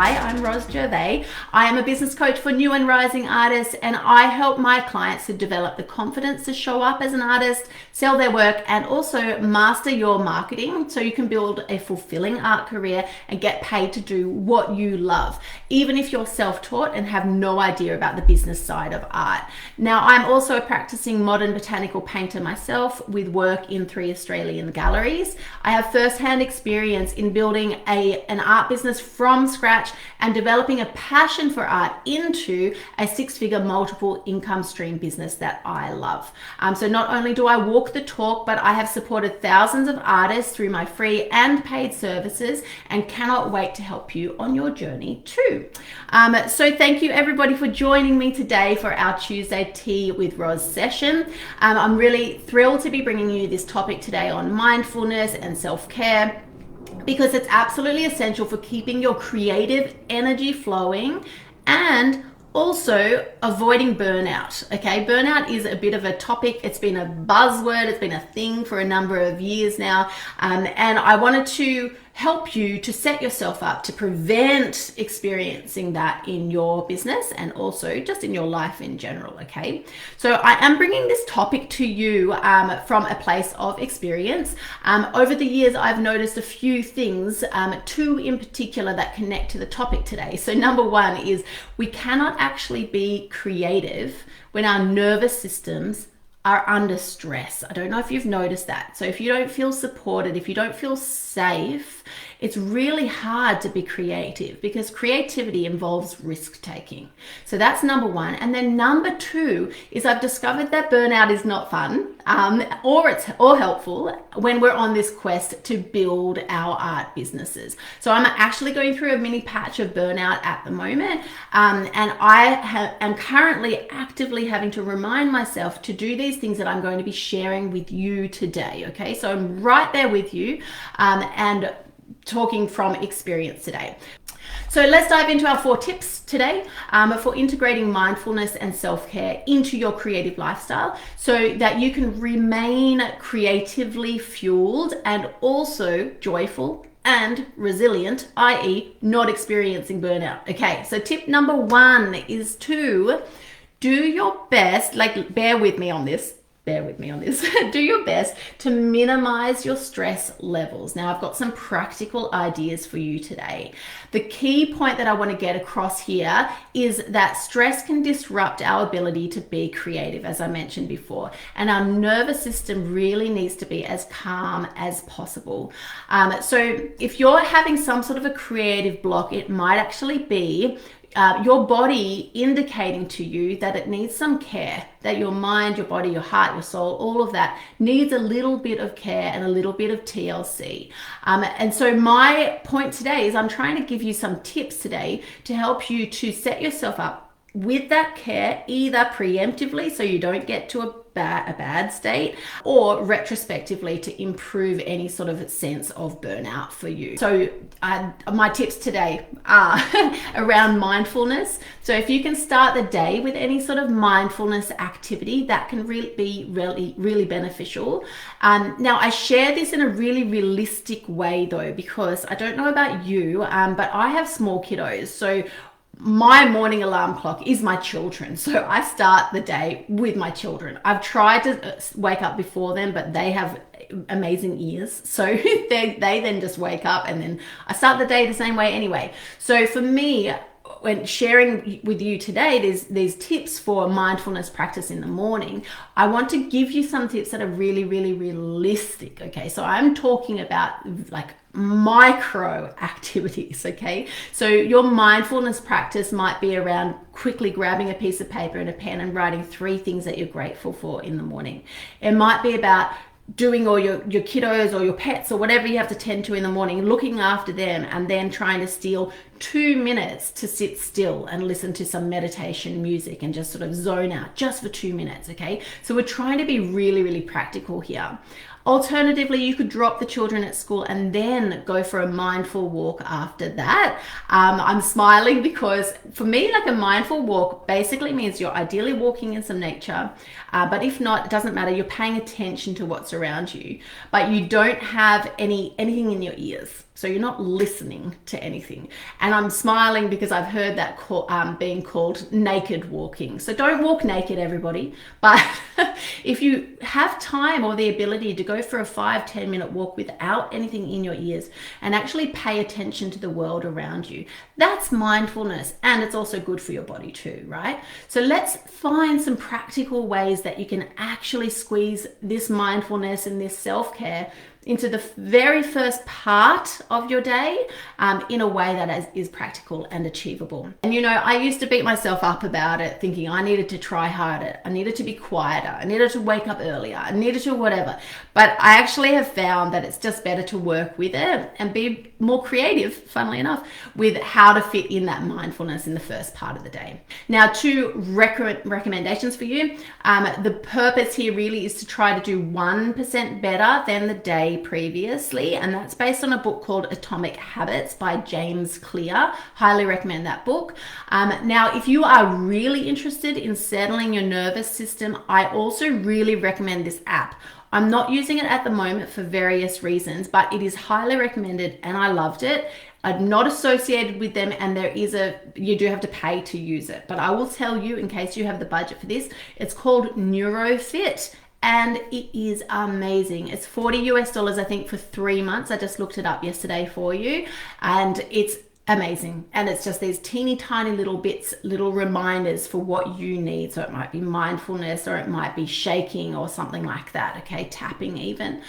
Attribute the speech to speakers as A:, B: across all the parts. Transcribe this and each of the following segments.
A: Hi, I'm Ros Gervais. I am a business coach for new and rising artists, and I help my clients to develop the confidence to show up as an artist, sell their work, and also master your marketing so you can build a fulfilling art career and get paid to do what you love, even if you're self-taught and have no idea about the business side of art. Now, I'm also a practicing modern botanical painter myself with work in 3 Australian galleries. I have first-hand experience in building an art business from scratch and developing a passion for art into a 6-figure multiple income stream business that I love. So not only do I walk the talk, but I have supported thousands of artists through my free and paid services and cannot wait to help you on your journey too. So thank you everybody for joining me today for our Tuesday Tea with Ros session. I'm really thrilled to be bringing you this topic today on mindfulness and self-care, because it's absolutely essential for keeping your creative energy flowing and also avoiding burnout. Okay, burnout is a bit of a topic. It's been a buzzword. It's been a thing for a number of years now. And I wanted to help you to set yourself up to prevent experiencing that in your business and also just in your life in general. Okay, so I am bringing this topic to you from a place of experience. Over the years, I've noticed a few things, 2 in particular that connect to the topic today. So number 1 is we cannot actually be creative when our nervous systems are under stress. I don't know if you've noticed that. So if you don't feel supported, if you don't feel safe, it's really hard to be creative because creativity involves risk taking. So that's number 1. And then number 2 is I've discovered that burnout is not fun or helpful when we're on this quest to build our art businesses. So I'm actually going through a mini patch of burnout at the moment. And I am currently actively having to remind myself to do these things that I'm going to be sharing with you today. Okay, so I'm right there with you and talking from experience today. So let's dive into our 4 tips today for integrating mindfulness and self-care into your creative lifestyle so that you can remain creatively fueled and also joyful and resilient, i.e. not experiencing burnout. Okay, so tip number 1 is to do your best, bear with me on this, do your best to minimize your stress levels. Now, I've got some practical ideas for you today. The key point that I want to get across here is that stress can disrupt our ability to be creative, as I mentioned before, and our nervous system really needs to be as calm as possible. So if you're having some sort of a creative block, it might actually be your body indicating to you that it needs some care, that your mind, your body, your heart, your soul, all of that needs a little bit of care and a little bit of TLC. And so my point today is I'm trying to give you some tips today to help you to set yourself up with that care, either preemptively so you don't get to a bad state, or retrospectively to improve any sort of sense of burnout for you. So my tips today are around mindfulness. So if you can start the day with any sort of mindfulness activity, that can be really beneficial. Now I share this in a really realistic way though, because I don't know about you, but I have small kiddos. So my morning alarm clock is my children. So I start the day with my children. I've tried to wake up before them, but they have amazing ears. So they then just wake up and then I start the day the same way anyway. So for me, when sharing with you today these tips for mindfulness practice in the morning, I want to give you some tips that are really realistic. Okay, so I'm talking about like micro activities. Okay, so your mindfulness practice might be around quickly grabbing a piece of paper and a pen and writing 3 things that you're grateful for in the morning. It might be about doing all your kiddos or your pets or whatever you have to tend to in the morning, looking after them, and then trying to steal 2 minutes to sit still and listen to some meditation music and just sort of zone out just for 2 minutes. Okay, so we're trying to be really practical here. Alternatively, you could drop the children at school and then go for a mindful walk after that. I'm smiling because for me, like a mindful walk basically means you're ideally walking in some nature, but if not, it doesn't matter. You're paying attention to what's around you, but you don't have anything in your ears. So you're not listening to anything. And I'm smiling because I've heard that being called naked walking. So don't walk naked, everybody. But if you have time or the ability to go for a 5-10 minute walk without anything in your ears and actually pay attention to the world around you, that's mindfulness. And it's also good for your body too, right? So let's find some practical ways that you can actually squeeze this mindfulness and this self-care into the very first part of your day in a way that is practical and achievable. And you know, I used to beat myself up about it, thinking I needed to try harder, I needed to be quieter, I needed to wake up earlier, I needed to whatever. But I actually have found that it's just better to work with it and be more creative, funnily enough, with how to fit in that mindfulness in the first part of the day. Now, 2 recommendations for you. The purpose here really is to try to do 1% better than the day previously, and that's based on a book called Atomic Habits by James Clear. Highly recommend that book. Now, if you are really interested in settling your nervous system, I also really recommend this app. I'm not using it at the moment for various reasons, but it is highly recommended and I loved it. I'm not associated with them, and you do have to pay to use it, but I will tell you, in case you have the budget for this, it's called NeuroFit. And it is amazing. It's $40 US, I think, for 3 months. I just looked it up yesterday for you, and it's amazing. And it's just these teeny tiny little bits, little reminders for what you need. So it might be mindfulness, or it might be shaking or something like that. Okay, tapping even.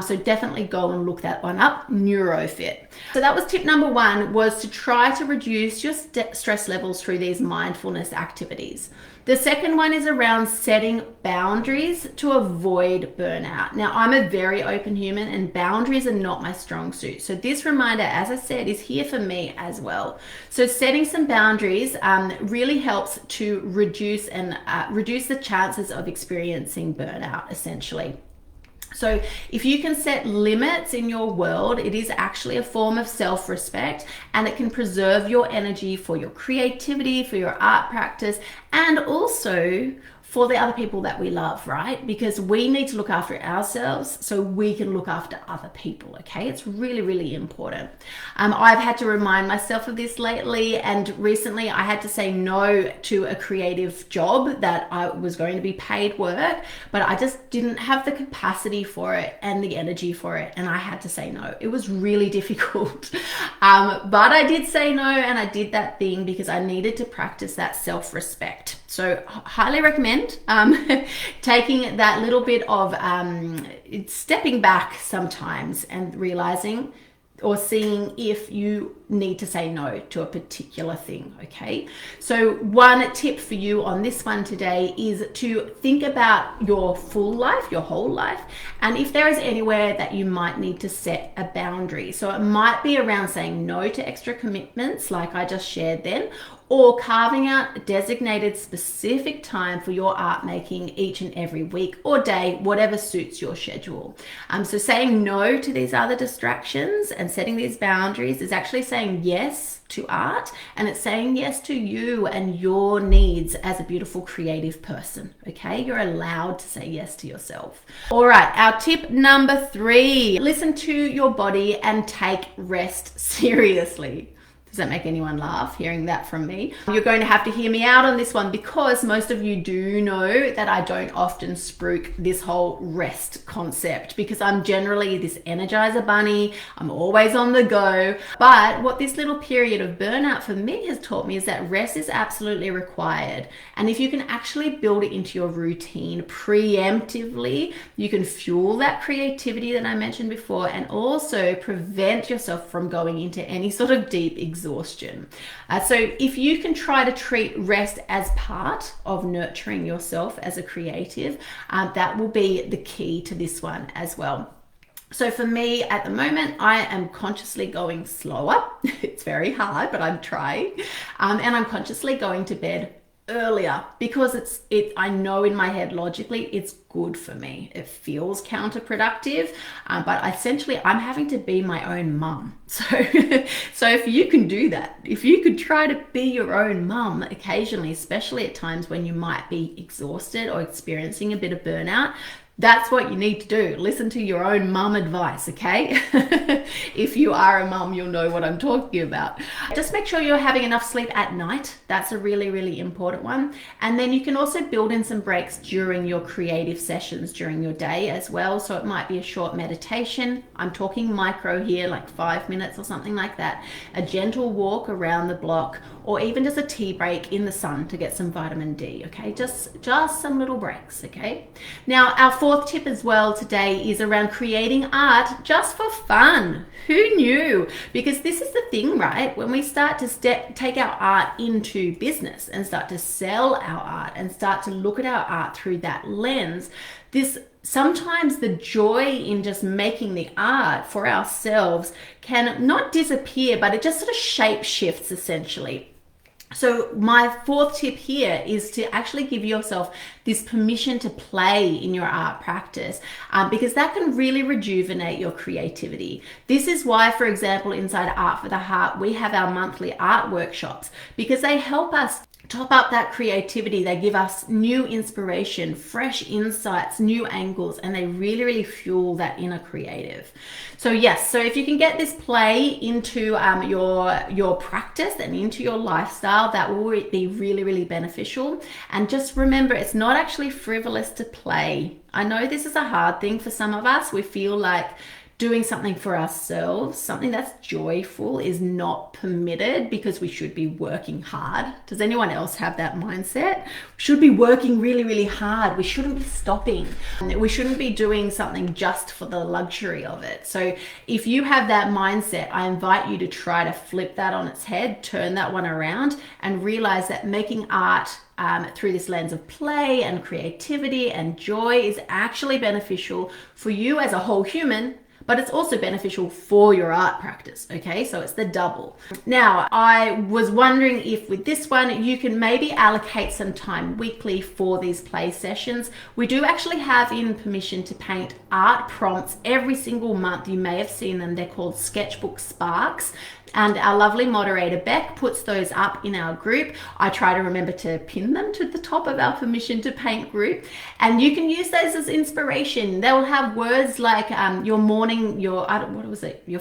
A: So definitely go and look that one up, NeuroFit. So that was tip number 1, was to try to reduce your stress levels through these mindfulness activities. The second one is around setting boundaries to avoid burnout. Now, I'm a very open human and boundaries are not my strong suit. So this reminder, as I said, is here for me as well. So setting some boundaries really helps to reduce the chances of experiencing burnout, essentially. So if you can set limits in your world, it is actually a form of self-respect, and it can preserve your energy for your creativity, for your art practice, and also for the other people that we love, right? Because we need to look after ourselves so we can look after other people, okay? It's really, really important. I've had to remind myself of this lately, and recently I had to say no to a creative job that I was going to be paid work, but I just didn't have the capacity for it and the energy for it, and I had to say no. It was really difficult, but I did say no, and I did that thing because I needed to practice that self-respect. So highly recommend taking that little bit of stepping back sometimes and realizing or seeing if you need to say no to a particular thing, okay? So one tip for you on this one today is to think about your full life, your whole life, and if there is anywhere that you might need to set a boundary. So it might be around saying no to extra commitments like I just shared then, or carving out a designated specific time for your art making each and every week or day, whatever suits your schedule. So saying no to these other distractions and setting these boundaries is actually saying yes to art, and it's saying yes to you and your needs as a beautiful creative person, okay? You're allowed to say yes to yourself. All right, our tip number 3, listen to your body and take rest seriously. Does that make anyone laugh, hearing that from me? You're going to have to hear me out on this one, because most of you do know that I don't often spruik this whole rest concept, because I'm generally this energizer bunny. I'm always on the go. But what this little period of burnout for me has taught me is that rest is absolutely required. And if you can actually build it into your routine preemptively, you can fuel that creativity that I mentioned before, and also prevent yourself from going into any sort of deep exhaustion. So if you can try to treat rest as part of nurturing yourself as a creative, that will be the key to this one as well. So for me at the moment, I am consciously going slower. It's very hard, but I'm trying. And I'm consciously going to bed earlier, because I know in my head logically it's good for me. It feels counterproductive, but essentially I'm having to be my own mum. So if you can do that, if you could try to be your own mum occasionally, especially at times when you might be exhausted or experiencing a bit of burnout, That's what you need to do. Listen to your own mum advice, okay? If you are a mum, you'll know what I'm talking about. Just make sure you're having enough sleep at night. That's a really, really important one. And then you can also build in some breaks during your creative sessions during your day as well. So it might be a short meditation. I'm talking micro here, like 5 minutes or something like that. A gentle walk around the block, or even just a tea break in the sun to get some vitamin D, okay? Just some little breaks, okay? Now, our fourth tip as well today is around creating art just for fun. Who knew? Because this is the thing, right? When we start to take our art into business and start to sell our art and start to look at our art through that lens, sometimes the joy in just making the art for ourselves can not disappear, but it just sort of shape shifts essentially. So my fourth tip here is to actually give yourself this permission to play in your art practice, because that can really rejuvenate your creativity. This is why, for example, inside Art for the Heart, we have our monthly art workshops, because they help us top up that creativity. They give us new inspiration, fresh insights, new angles, and they really, really fuel that inner creative. So yes, so if you can get this play into your practice and into your lifestyle, that will be really, really beneficial. And just remember, it's not actually frivolous to play. I know this is a hard thing for some of us. We feel like doing something for ourselves, something that's joyful, is not permitted because we should be working hard. Does anyone else have that mindset? We should be working really, really hard. We shouldn't be stopping. We shouldn't be doing something just for the luxury of it. So if you have that mindset, I invite you to try to flip that on its head, turn that one around, and realize that making art through this lens of play and creativity and joy is actually beneficial for you as a whole human, but it's also beneficial for your art practice, okay? So it's the double. Now, I was wondering if with this one, you can maybe allocate some time weekly for these play sessions. We do actually have in Permission to Paint art prompts every single month. You may have seen them. They're called Sketchbook Sparks. And our lovely moderator, Beck, puts those up in our group. I try to remember to pin them to the top of our Permission to Paint group. And you can use those as inspiration. They will have words like your morning, your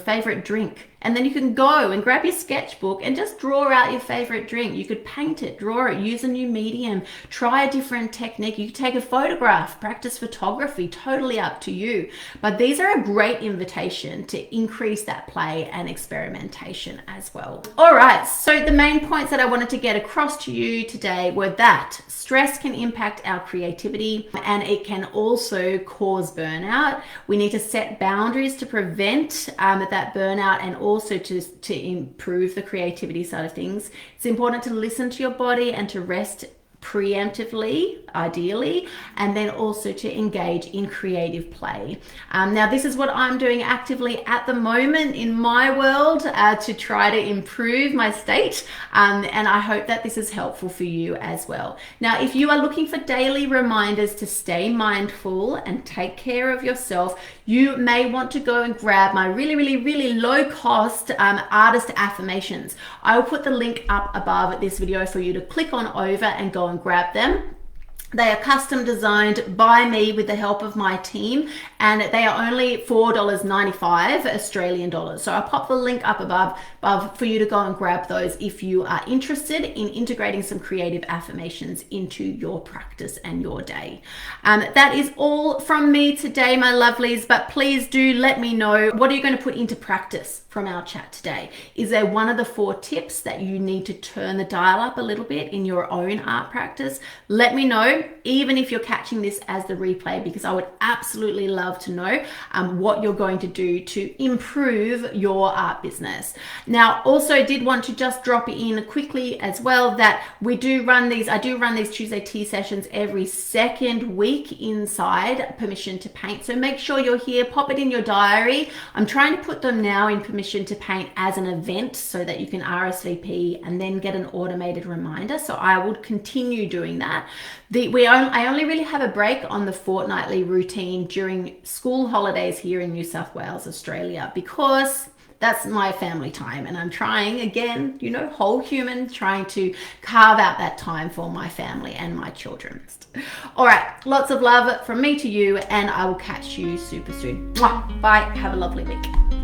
A: favorite drink. And then you can go and grab your sketchbook and just draw out your favorite drink. You could paint it, draw it, use a new medium, try a different technique. You could take a photograph, practice photography, totally up to you. But these are a great invitation to increase that play and experimentation as well. All right, so the main points that I wanted to get across to you today were that stress can impact our creativity and it can also cause burnout. We need to set boundaries to prevent that burnout and also to improve the creativity side of things. It's important to listen to your body and to rest preemptively, ideally, and then also to engage in creative play. Now, this is what I'm doing actively at the moment in my world to try to improve my state, and I hope that this is helpful for you as well. Now, if you are looking for daily reminders to stay mindful and take care of yourself, you may want to go and grab my really, really, really low cost artist affirmations. I will put the link up above this video for you to click on over and go and grab them. They are custom designed by me with the help of my team, and they are only $4.95 Australian dollars. So I'll pop the link up above for you to go and grab those if you are interested in integrating some creative affirmations into your practice and your day. That is all from me today, my lovelies, but please do let me know, what are you going to put into practice from our chat today? Is there one of the 4 tips that you need to turn the dial up a little bit in your own art practice? Let me know, even if you're catching this as the replay, because I would absolutely love to know what you're going to do to improve your art business. Now, also did want to just drop in quickly as well that I do run these Tuesday tea sessions every second week inside Permission to Paint. So make sure you're here, pop it in your diary. I'm trying to put them now in Permission to Paint as an event so that you can RSVP and then get an automated reminder. So I would continue doing that. I only really have a break on the fortnightly routine during school holidays here in New South Wales, Australia, because that's my family time, and I'm trying, again, you know, whole human, trying to carve out that time for my family and my children. All right, lots of love from me to you, and I will catch you super soon. Mwah. Bye. Have a lovely week.